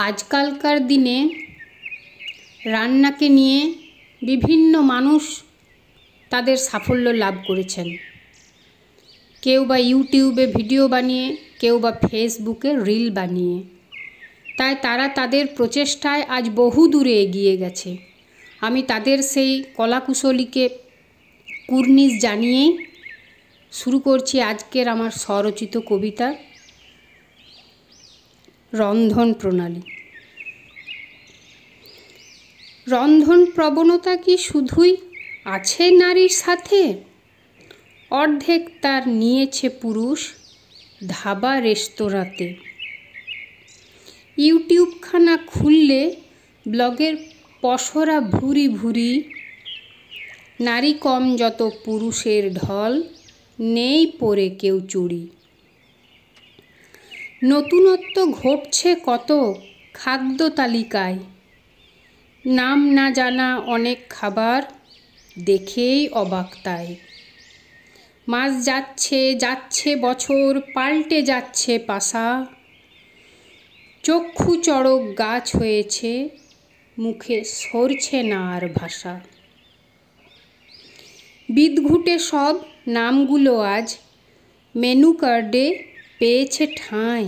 আজকালকার দিনে রান্নাকে নিয়ে বিভিন্ন মানুষ তাদের সাফল্য লাভ করেছেন। কেউ বা ইউটিউবে ভিডিও বানিয়ে, কেউ বা ফেসবুকে রিল বানিয়ে। তাই তারা তাদের প্রচেষ্টায় আজ বহু দূরে এগিয়ে গেছে। আমি তাদের সেই কলাকুশলীকে কুর্নিশ জানিয়েই শুরু করছি আজকের আমার স্বরচিত কবিতা রন্ধন প্রণালী। রন্ধন প্রবণতা কি শুধুই আছে নারীর সাথে? অর্ধেক তার নিয়েছে পুরুষ ধাবা রেস্তোরাঁতে। ইউটিউবখানা খুললে ব্লগের পসরা ভুরি ভুরি, নারী কম যত পুরুষের ঢল, নেই পরে কেউ চুড়ি। নতুনত্ব ঘটছে কত খাদ্য তালিকায়, নাম না জানা অনেক খাবার দেখেই অবাক তাই। মাস যাচ্ছে যাচ্ছে বছর, পাল্টে যাচ্ছে পাশা, চক্ষু চড়ক গাছ হয়েছে, মুখে সরছে না আর ভাষা। বিদঘুটে সব নামগুলো আজ মেনু কার্ডে পেয়েছে ঠাঁই।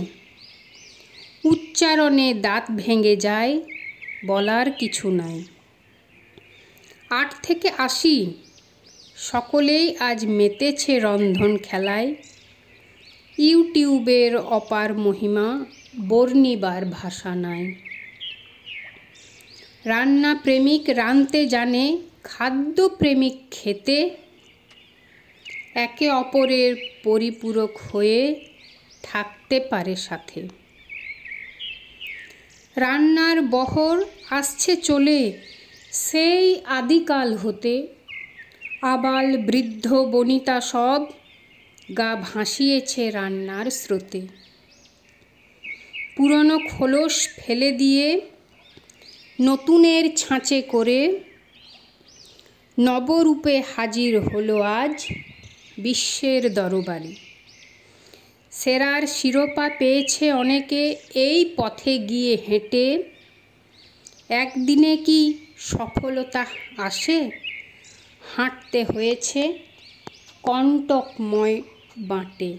উচ্চারণে দাঁত ভেঙে যায়, বলার কিছু নাই। 8 থেকে 80 সকলেই আজ মেতেছে রন্ধন খেলায়। ইউটিউবের অপার মহিমা বর্ণিবার ভাষা নাই। রান্না প্রেমিক রাঁধতে জানে, খাদ্য প্রেমিক খেতে, একে অপরের পরিপূরক হয়ে থাকতে পারে সাথে। রান্নার বহর আসছে চলে সেই আদিকাল হতে, আবাল বৃদ্ধ বনিতা সব গা ভাসিয়েছে রান্নার স্রোতে। পুরনো খোলস ফেলে দিয়ে নতুনের ছাঁচে করে নবরূপে হাজির হলো আজ বিশ্বের দরবারে। সেরার শিরোপা পেয়েছে অনেকে এই পথে গিয়ে হেঁটে। একদিনে কি সফলতা আসে? হাঁটতে হয়েছে কণ্টকময় বাঁটে।